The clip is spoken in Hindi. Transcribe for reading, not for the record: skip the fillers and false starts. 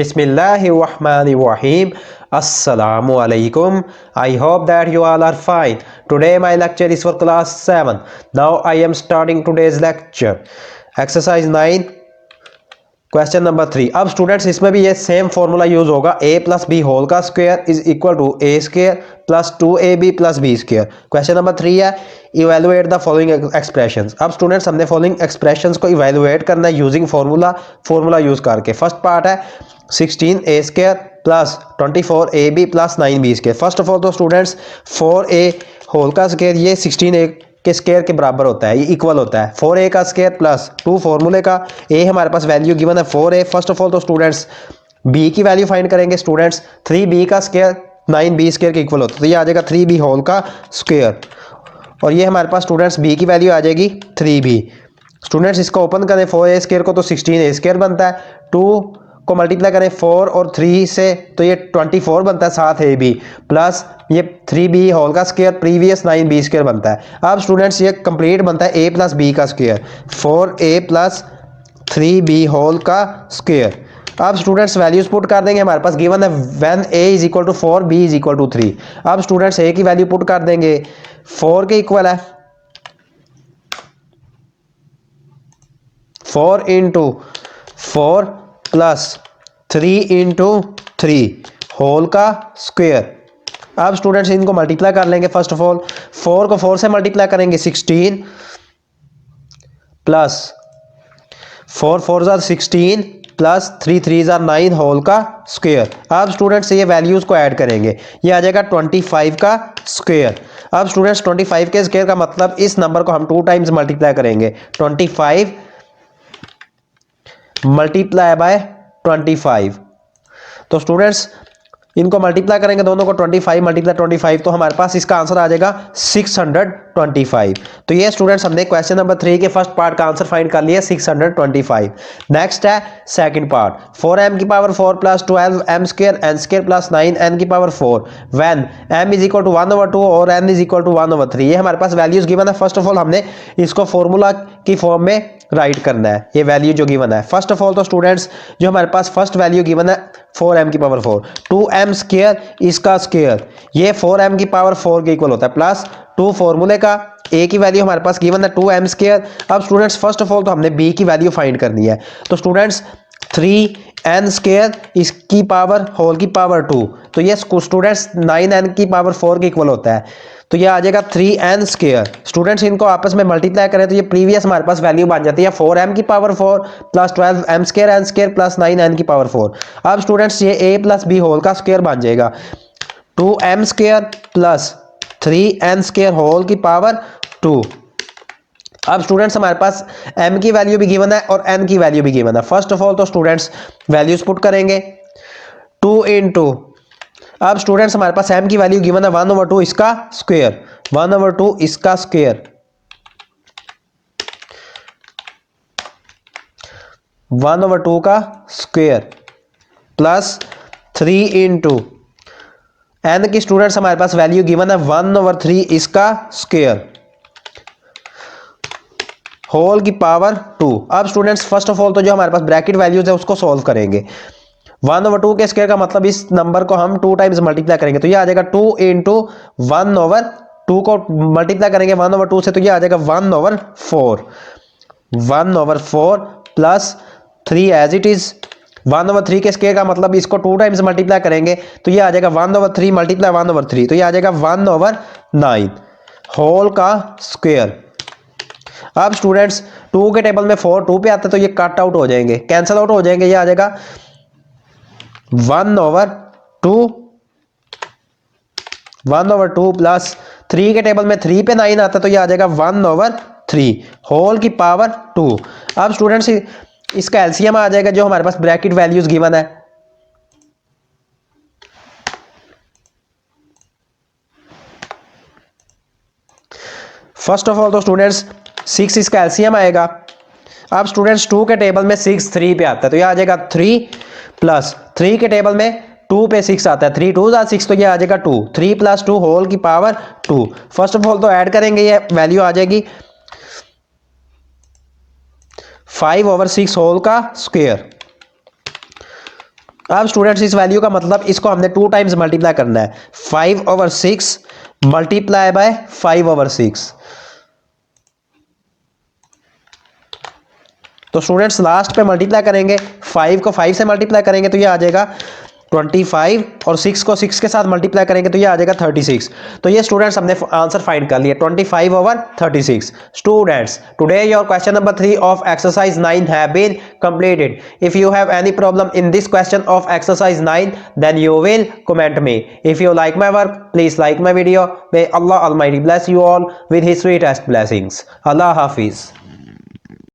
Bismillahirrahmanirrahim. Assalamu alaikum. I hope that you all are fine. Today my lecture is for class 7. Now I am starting today's lecture. Exercise 9 question number 3। अब स्टूडेंट्स इसमें भी ये सेम फॉर्मूला यूज होगा, a प्लस बी होल का square is equal to a square plus 2ab plus b square. Question number 3 है इवेलुएट द फॉलोइंग एक्सप्रेशंस। अब स्टूडेंट्स हमने फॉलोइंग एक्सप्रेशंस को इवेलुएट करना है यूजिंग फॉर्मूला यूज करके। फर्स्ट पार्ट है 16a square plus 24ab plus 9b square. First of all तो स्टूडेंट्स 4a होल का स्क्वायर ये 16a के स्क्वायर के बराबर होता है, ये इक्वल होता है 4a का स्क्वायर प्लस 2 फॉर्मूले का। a हमारे पास वैल्यू गिवन है 4a। फर्स्ट ऑफ ऑल तो स्टूडेंट्स b की वैल्यू फाइंड करेंगे। स्टूडेंट्स 3b का स्क्वायर 9b स्क्वायर के इक्वल होता है, तो ये आ जाएगा 3b होल का स्क्वायर। और ये हमारे पास स्टूडेंट्स b की वैल्यू आ जाएगी 3b। स्टूडेंट्स इसको ओपन करें 4a स्क्वायर को तो 16a स्क्वायर बनता है, 2 को मल्टीप्लाई करें 4 और 3 से तो ये 24 बनता है, साथ ab प्लस ये 3b होल का स्क्वायर प्रीवियस 9b स्क्वायर बनता है। अब स्टूडेंट्स ये कंप्लीट बनता है a प्लस b का square 4a plus 3b whole का स्क्वायर। अब स्टूडेंट्स वैल्यूज पुट कर देंगे, हमारे पास गिवन है when a is equal to 4 b is equal to 3। अब स्टूडेंट्स a की वैल्यू पुट कर देंगे 4 के इक्वल है 4 इंटू 4 प्लस 3 इंटू 3 होल का स्क्वायर। अब स्टूडेंट्स इनको मल्टीप्लाई कर लेंगे। फर्स्ट ऑफ ऑल 4 को 4 से मल्टीप्लाई करेंगे 16 प्लस 4 4 जार 16 प्लस 3 3 जार 9 होल का स्क्वायर। अब स्टूडेंट्स ये वैल्यूज को ऐड करेंगे, ये आ जाएगा 25 का स्क्वायर। अब स्टूडेंट्स 25 के स्क्वायर का मतलब इस नंबर को हम 2 टाइम्स मल्टीप्लाई करेंगे, 25 मल्टीप्लाई बाय 25। तो स्टूडेंट्स इनको मल्टीप्लाई करेंगे दोनों को 25 मल्टीप्लाई 25, तो हमारे पास इसका आंसर आ जाएगा 625। तो ये स्टूडेंट्स हमने क्वेश्चन नंबर 3 के फर्स्ट पार्ट का आंसर फाइंड कर लिया 625। नेक्स्ट है सेकंड पार्ट 4m की power 4 plus 12m square n square plus 9n की power 4 when m is equal to 1/2 और n इज इक्वल टू 1/3। ये हमारे पास वैल्यूज गिवन है। फर्स्ट ऑफ ऑल हमने इसको फॉर्मूला की फॉर्म में राइट करना है, ये वैल्यू जो गिवन है। फर्स्ट ऑफ ऑल तो स्टूडेंट्स जो हमारे पास फर्स्ट वैल्यू गिवन है 4m की पावर 4, 2m स्क्वायर इसका स्क्वायर ये 4m की पावर 4 के इक्वल होता है प्लस 2 फॉर्मूले का। a की वैल्यू हमारे पास गिवन है 2m स्क्वायर। अब स्टूडेंट्स फर्स्ट ऑफ ऑल तो हमने b की वैल्यू फाइंड करनी है, तो स्टूडेंट्स 3n स्क्वायर इसकी पावर होल की पावर 2, तो ये स्टूडेंट्स 9n की पावर 4 के इक्वल होता है, तो ये आ जाएगा 3n स्क्वायर। स्टूडेंट्स इनको आपस में मल्टीप्लाई करें तो ये प्रीवियस हमारे पास वैल्यू बन जाती है 4m की power 4 plus 12m square n square plus 9n की पावर 4। अब स्टूडेंट्स ये a प्लस b होल का स्क्वायर बन जाएगा 2m square plus 3n square whole की पावर 2। अब स्टूडेंट्स हमारे पास m की वैल्यू भी गिवन है और n की वैल्यू भी गिवन है। फर्स्ट ऑफ ऑल तो स्टूडेंट्स वैल्यूज पुट करेंगे 2 इंटू, अब स्टूडेंट्स हमारे पास m की वैल्यू गिवन है 1/2 इसका स्क्वायर 1/2 इसका स्क्वायर 1/2 का स्क्वायर प्लस 3 इंटू n की स्टूडेंट्स हमारे पास वैल्यू गिवन है 1/3 इसका स्क्वायर होल की पावर 2। अब स्टूडेंट्स फर्स्ट ऑफ ऑल तो जो हमारे पास ब्रैकेट वैल्यूज है उसको सॉल्व करेंगे। 1/2 के स्क्वायर का मतलब इस नंबर को हम 2 टाइम्स मल्टीप्लाई करेंगे, तो ये आ जाएगा 2 इंटू 1/2 को मल्टीप्लाई करेंगे 1/2 से, तो ये आ जाएगा 1/4 प्लस 3 एज इट इज 1/3 के स्क्वायर का मतलब इसको 2 टाइम्स मल्टीप्लाई करेंगे, तो ये आ जाएगा 1/3 मल्टीप्लाई 1/3, तो ये आ जाएगा 1/9 होल का स्क्वायर। अब स्टूडेंट्स 2 के टेबल में 4 2 पे आते तो ये कट आउट हो जाएंगे, कैंसिल आउट हो जाएंगे, ये आ जाएगा 1/2 प्लस 3 के टेबल में 3 पे 9 आता तो ये आ जाएगा 1/3 होल की पावर 2। अब स्टूडेंट्स इसका एलसीएम आ जाएगा जो हमारे पास ब्रैकेट वैल्यूज गिवन है, फर्स्ट ऑफ ऑल तो स्टूडेंट्स 6 इसका एलसीएम आएगा। अब स्टूडेंट्स 2 के टेबल में 6 3 पे आता है तो ये आ जाएगा 3 प्लस 3 के टेबल में 2 पे 6 आता है, 3 2 6, तो ये आ जाएगा 2 3 प्लस 2 होल की पावर 2। फर्स्ट ऑफ ऑल तो ऐड करेंगे, ये वैल्यू आ जाएगी 5/6 होल का स्क्वायर। अब स्टूडेंट्स इस वैल्यू का मतलब इसको हमने 2 टाइम्स मल्टीप्लाई करना है, 5/6 मल्टीप्लाई बाय 5/6। तो स्टूडेंट्स लास्ट पे मल्टीप्लाई करेंगे, 5 को 5 से मल्टीप्लाई करेंगे तो ये आ जाएगा 25 और 6 को 6 के साथ मल्टीप्लाई करेंगे तो ये आ जाएगा 36। तो ये स्टूडेंट्स हमने आंसर फाइंड कर लिया 25/36। Students today your question number 3 of exercise 9 have been completed. If you have any problem in this question of exercise 9 then you will comment me. If you like my work please like my video. May अल्लाह almighty bless you all with his sweetest blessings. Allah Hafiz.